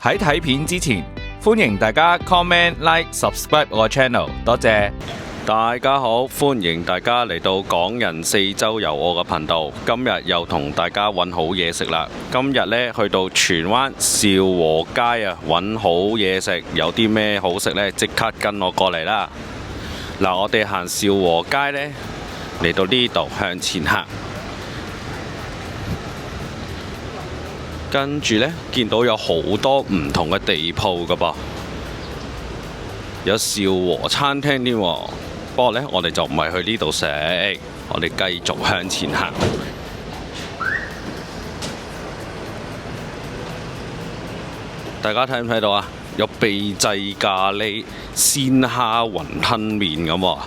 喺睇片之前，歡迎大家 comment、like、subscribe 我個 channel，多謝。大家好，歡迎大家嚟到港人四周遊我嘅頻道。今日又同大家揾好嘢食啦。今日呢，去到荃灣兆和街啊，揾好嘢食。有啲咩好食呢？即刻跟我過嚟啦！嗱，我哋行兆和街呢，嚟到呢度向前行，跟住呢，見到有好多唔同嘅地鋪㗎噃，有兆和餐廳添喎。不過呢，我哋就唔係去呢度食，我哋繼續向前行。大家睇唔睇到啊？有秘製咖喱鮮蝦雲吞麵咁喎。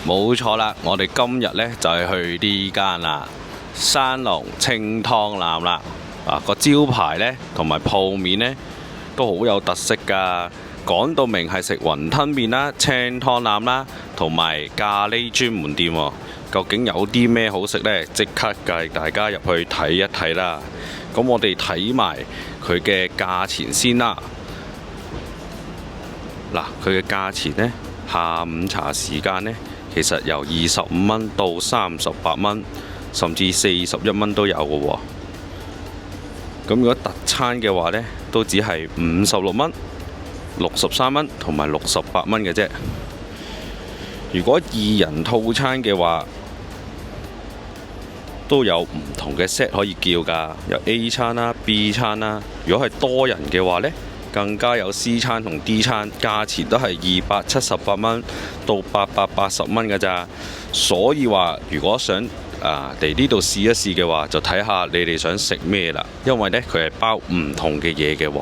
冇錯啦，我哋今日呢就係去呢間啦，山龍清湯腩啦。個招牌呢同埋鋪面呢都好有特色㗎。講到明係食雲吞麵啦、清湯腩啦，同埋咖喱專門店喎。究竟有啲咩好食呢？即刻帶大家入去睇一睇啦。咁我哋睇埋佢嘅價錢先啦。嗱，佢嘅價錢呢，下午茶時間呢，其實由25蚊到38蚊，甚至41蚊都有嘅喎。咁如果特餐嘅話呢，都只係56蚊、63蚊同埋68蚊嘅啫。如果2人套餐嘅話，都有唔同嘅 set 可以叫㗎，有 A 餐啦、B 餐啦。如果係多人嘅話呢，更加有 C 餐同 D 餐，價錢都係278蚊到880蚊㗎咋。所以話，如果想嚟呢度試一試嘅話，就睇下你哋想食咩啦。因為呢，佢係包唔同嘅嘢嘅喎。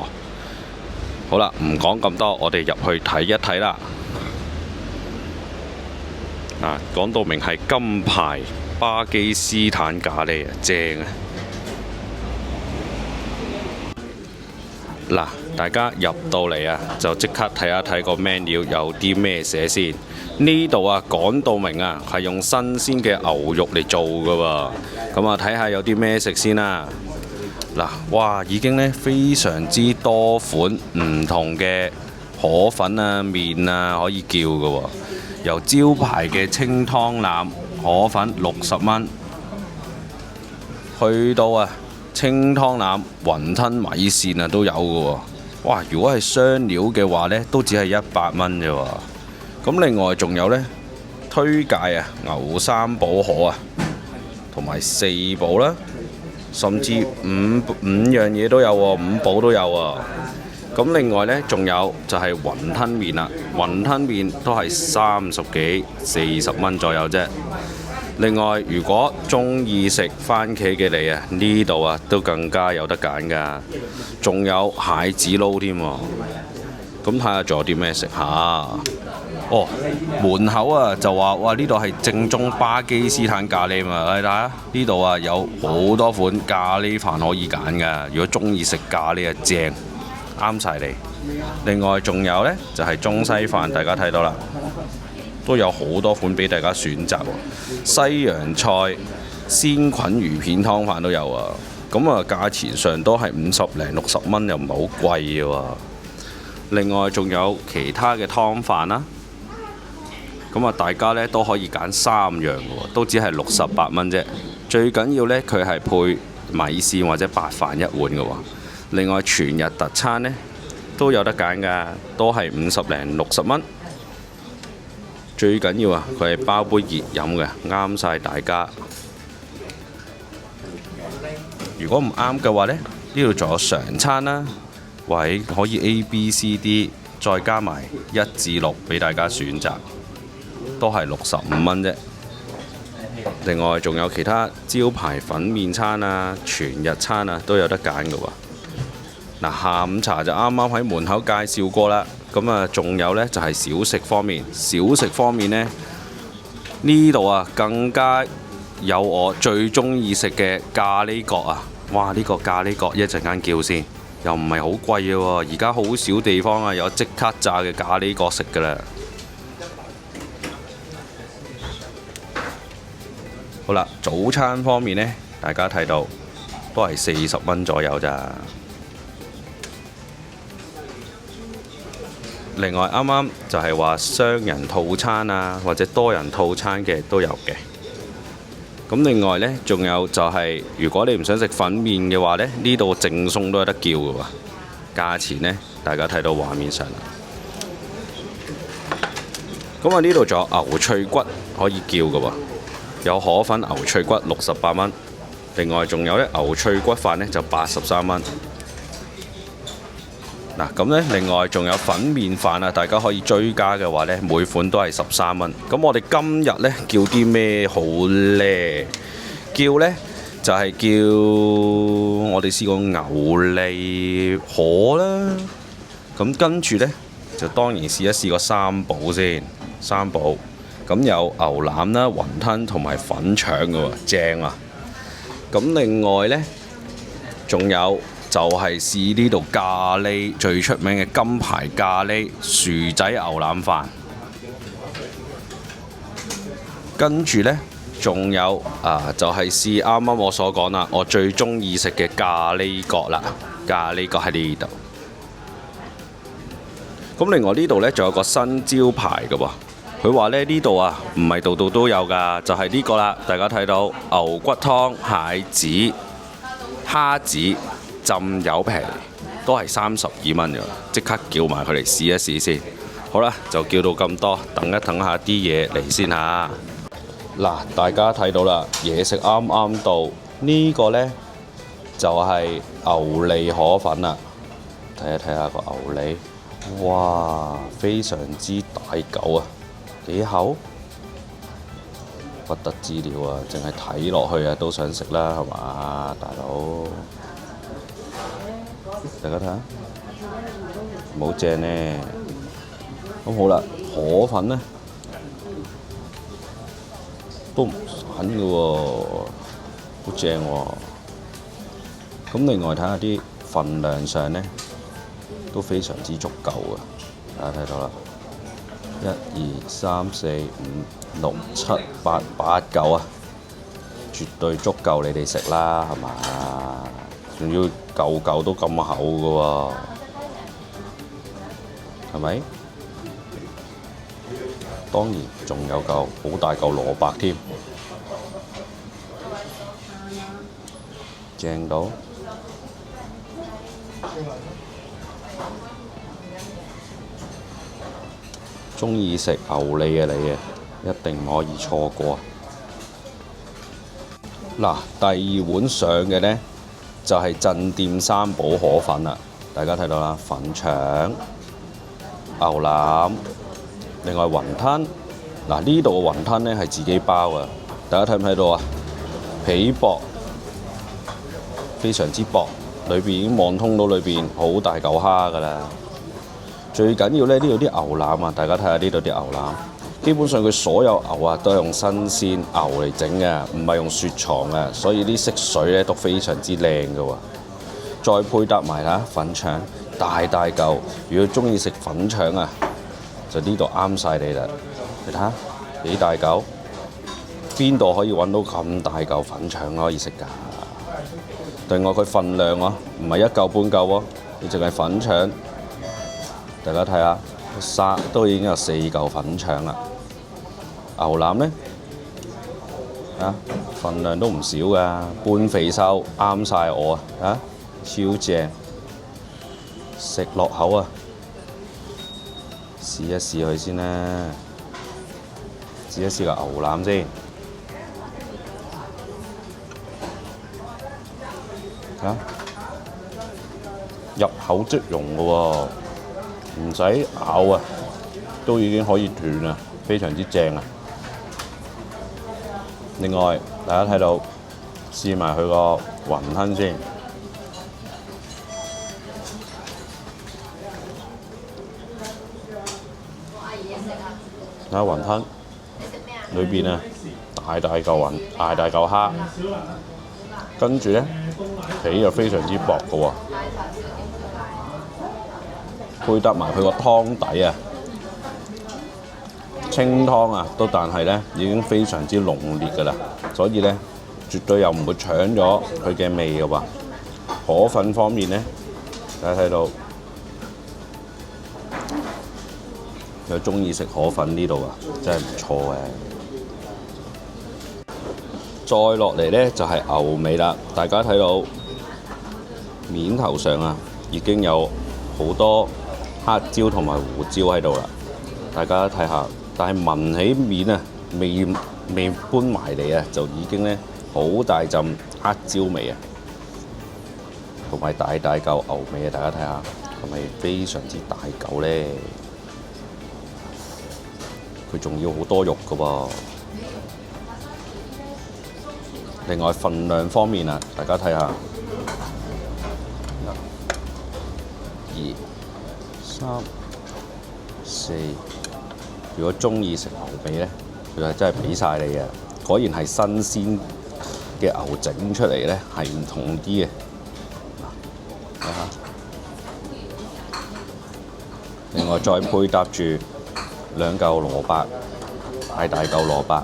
好啦，唔講咁多，我哋入去睇一睇啦。講到明係金牌巴基斯坦咖喱啊，正啊！嗱，大家入到嚟啊，就即刻睇一睇個 menu 有啲咩寫先。呢度啊，講到明啊，係用新鮮嘅牛肉嚟做㗎喎。咁啊，睇下有啲咩食先啦。嗱，哇，已經呢非常之多款唔同嘅河粉啊、麵啊可以叫㗎喎。由招牌嘅清湯腩河粉60蚊，去到清湯腩雲吞米線都有㗎喎。哇！如果係雙料嘅話呢，都只係100蚊啫喎。咁另外仲有呢，推介牛三寶河同埋4寶啦，甚至五樣嘢都有喎，5寶都有喎。咁另外呢，仲有就係雲吞麵啦，雲吞麵都係30幾、40蚊左右啫。另外，如果中意食番茄嘅你呢度都更加有得揀㗎。仲有蟹子撈添喎。咁睇下仲有啲咩食下。哦，門口就話哇，呢度係正宗巴基斯坦咖喱嘛。你睇下呢度有好多款咖喱飯可以揀㗎。如果中意食咖喱正，啱晒你。另外仲有呢，就係中西飯，大家睇到啦，都有好多款俾大家選擇喎。西洋菜、鮮菌魚片湯飯都有啊。咁價錢上都係50零60蚊，又唔係好貴嘅喎。另外仲有其他嘅湯飯啦。咁大家呢都可以揀3樣嘅喎，都只係68蚊啫。最緊要呢，佢係配米線或者白飯一碗嘅喎。另外全日特餐呢都有得揀㗎，都係50零60蚊。最緊要佢係包杯熱飲嘅，啱晒大家。如果唔啱嘅話呢，呢度仲有常餐啦，或者可以 A、B、C、D 再加埋1至6俾大家選擇，都係65蚊啫。另外仲有其他招牌粉麵餐全日餐都有得揀嘅喎。下午茶就啱啱喺門口介紹過啦。咁仲有呢，就係小食方面。小食方面呢，呢度更加有我最中意食嘅咖喱角哇！呢個咖喱角一陣間叫先，又唔係好貴嘅喎。而家好少地方有即刻炸嘅咖喱角食㗎啦。好啦，早餐方面呢，大家睇到都係40蚊左右咋。另外啱啱就係話雙人套餐啊，或者多人套餐嘅都有嘅。咁另外呢，仲有就係、如果你唔想食粉麵嘅話呢，呢度淨餸都有得叫嘅喎。價錢呢，大家睇到畫面上啦。咁啊，呢度仲有牛脆骨可以叫嘅喎，有河粉牛脆骨68蚊。另外仲有呢牛脆骨飯呢，就83蚊。嗱，咁呢，另外仲有粉麵飯啊，大家可以追加嘅話呢，每款都係13蚊。咁我哋今日呢，叫啲咩好呢？叫呢，就係叫我哋試過牛脷河啦。咁跟住呢，就當然試一試個三寶先，三寶。咁有牛腩啦、雲吞同埋粉腸嘅喎，正啊！咁另外呢，仲有就係試呢度咖喱最出名嘅金牌咖喱薯仔牛腩飯。跟住呢，仲有就係試啱啱我所講啦，我最中意食嘅咖喱角啦，咖喱角喺呢度。咁另外呢度呢，仲有個新招牌嘅喎。佢話呢度啊，唔係度度都有㗎，就係呢個啦。大家睇到牛骨湯、蟹子、蝦子浸柚皮，都係32蚊㗎。即刻叫埋佢嚟試一試先。好啦，就叫到咁多，等一等下啲嘢嚟先嚇。嗱，大家睇到啦，嘢食啱啱到。呢個呢，就係牛脷河粉啦。睇下個牛脷，哇，非常之大嚿啊！幾厚？不得之了啊！淨係睇落去啊，都想食啦，係嘛，大佬？大家睇下，冇正呢。咁好啦，河粉呢，都唔散嘅喎，好正喎。咁另外睇下啲份量上呢，都非常之足夠啊！大家睇到啦。1、2、3、4、5、6、7、8、8嚿啊，絕對足夠你哋食啦，係嘛？仲要嚿嚿都咁厚嘅喎，係咪？當然仲有嚿好大嚿蘿蔔添，正到！鍾意食牛脷嘅你啊，一定唔可以錯過。嗱，第二碗上嘅呢，就係鎮店三寶河粉啦。大家睇到啦，粉腸、牛腩，另外雲吞。嗱，呢度嘅雲吞呢係自己包啊，大家睇唔睇到啊？皮薄，非常之薄，裏邊已經望通到裏邊好大嚿蝦㗎啦。最緊要呢，呢度啲牛腩啊，大家睇下呢度啲牛腩，基本上佢所有牛啊都係用新鮮牛嚟整嘅，唔係用雪藏嘅，所以啲色水呢都非常之靚嘅喎。再配搭埋啦粉腸，大大嚿。如果中意食粉腸啊，就呢度啱晒你啦。你睇下幾大嚿，邊度可以揾到咁大嚿粉腸可以食㗎？另外佢份量啊，唔係一嚿半嚿喎，你淨係粉腸。大家睇下，沙都已經有4嚿粉腸啦。牛腩呢，份量都唔少㗎，半肥瘦啱晒我啊！超正，食落口啊！試一試佢先啦，試一試個牛腩先。入口即溶㗎喎。唔使咬啊，都已經可以斷啦，非常之正啊！另外，大家睇到試埋佢個雲吞先，睇下雲吞裏邊啊，大大嚿雲，大大嚿蝦，跟住呢，皮又非常之薄嘅喎。配搭埋佢個湯底啊，清湯啊，但係呢已經非常之濃烈㗎啦，所以呢絕對又唔會搶咗佢嘅味嘅喎。河粉方面呢，大家睇到有中意食河粉呢度啊，真係唔錯嘅。再落嚟呢，就係牛尾啦，大家睇到面頭上啊已經有好多黑椒同埋胡椒喺度啦，大家睇下。但係聞起面啊，未搬埋嚟啊，就已經呢好大陣黑椒味啊，同埋大嚿牛尾啊，大家睇下係咪非常之大嚿呢？佢仲要好多肉㗎噃。另外份量方面啊，大家睇下，1、2、3、4。如果中意食牛尾呢，佢係真係俾晒你嘅。果然係新鮮嘅牛整出嚟呢，係唔同啲嘅。睇下，另外再配搭住2嚿蘿蔔，大嚿蘿蔔，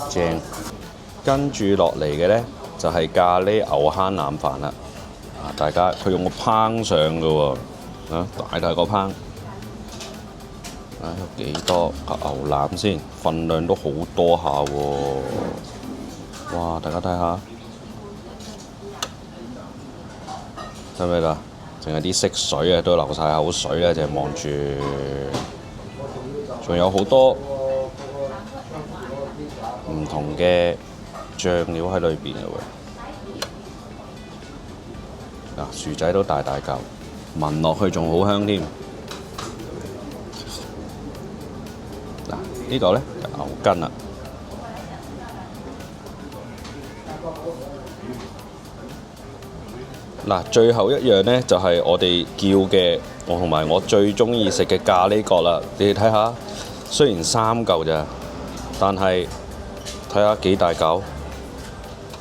正。跟住落嚟嘅呢，就係咖喱牛坑腩飯啦。大家佢用個烹上嘅喎，大個烹。有幾多牛腩先？份量都好多下喎！哇，大家睇下，睇唔睇到？淨係啲色水啊，都流晒口水啊！淨係望住，仲有好多唔同嘅醬料喺裏邊嘅喎。薯仔都大嚿，聞落去仲好香添。呢個呢，就牛筋啦。最後一樣呢，就係我哋叫嘅，我同埋我最中意食嘅咖喱角啦。你哋睇下，雖然3嚿咋，但係睇下幾大嚿，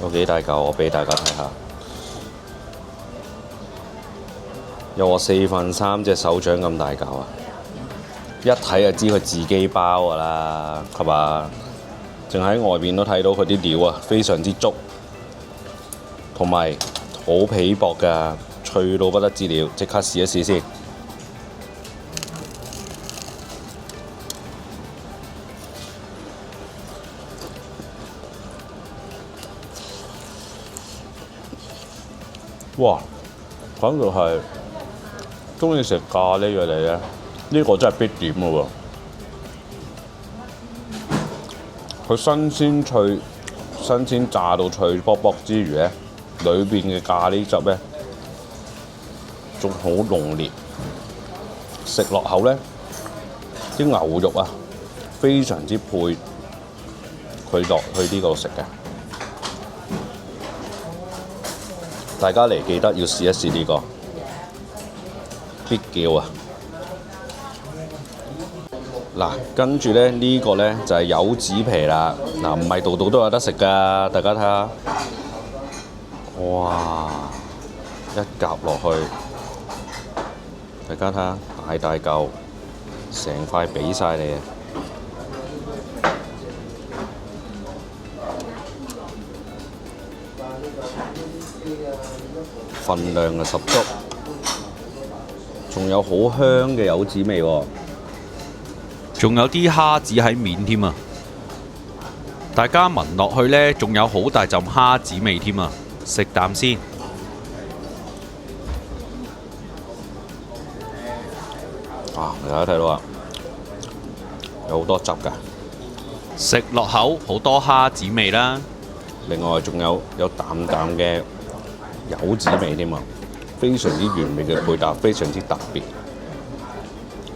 有幾大嚿，我俾大家睇下。有我3/4隻手掌咁大嚿啊！一睇就知佢自己包㗎啦，係嘛？淨喺外邊都睇到佢啲料啊，非常之足，同埋好皮薄㗎，脆到不得之了。即刻試一試先。哇！講到係中意食咖喱嘅你咧，呢個真係必點嘅喎。佢新鮮脆、新鮮炸到脆卜卜之餘咧，裏邊嘅咖喱汁咧仲好濃烈，食落口咧啲牛肉啊非常之配佢落去呢個食嘅。大家嚟記得要試一試呢個必叫啊！跟住咧呢個咧就係柚子皮啦。唔係度度都有得食㗎，大家睇下，哇！一夾落去，大家睇下，大嚿，成塊俾晒你啊！份量啊十足，仲有好香嘅柚子味喎。仲有啲蝦子喺面添啊！大家聞落去呢，仲有好大陣蝦子味添啊！食啖先。大家睇到啊，有好多汁㗎。食落口好多蝦子味啦。另外仲有淡淡嘅柚子味添啊，非常之完美嘅配搭，非常之特別。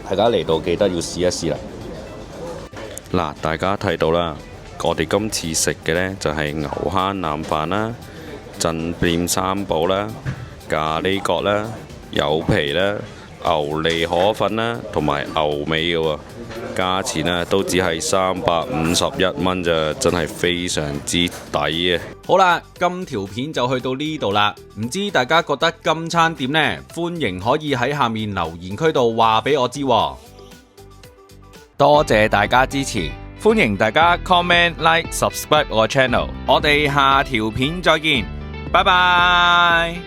大家嚟到記得要試一試啦。大家睇到啦，我哋今次食嘅呢就係牛坑腩飯啦、鎮店三寶啦、咖喱角啦、柚皮啦、牛脷河粉啦，同埋牛尾嘅喎。價錢啊都只係351蚊咋，真係非常之抵啊！好啦，今條片就去到呢度啦。唔知大家覺得今餐點呢？歡迎可以喺下面留言區度話俾我知喎。多謝大家支持，歡迎大家 comment、like、subscribe 我個 channel。我哋下條片再見，拜拜。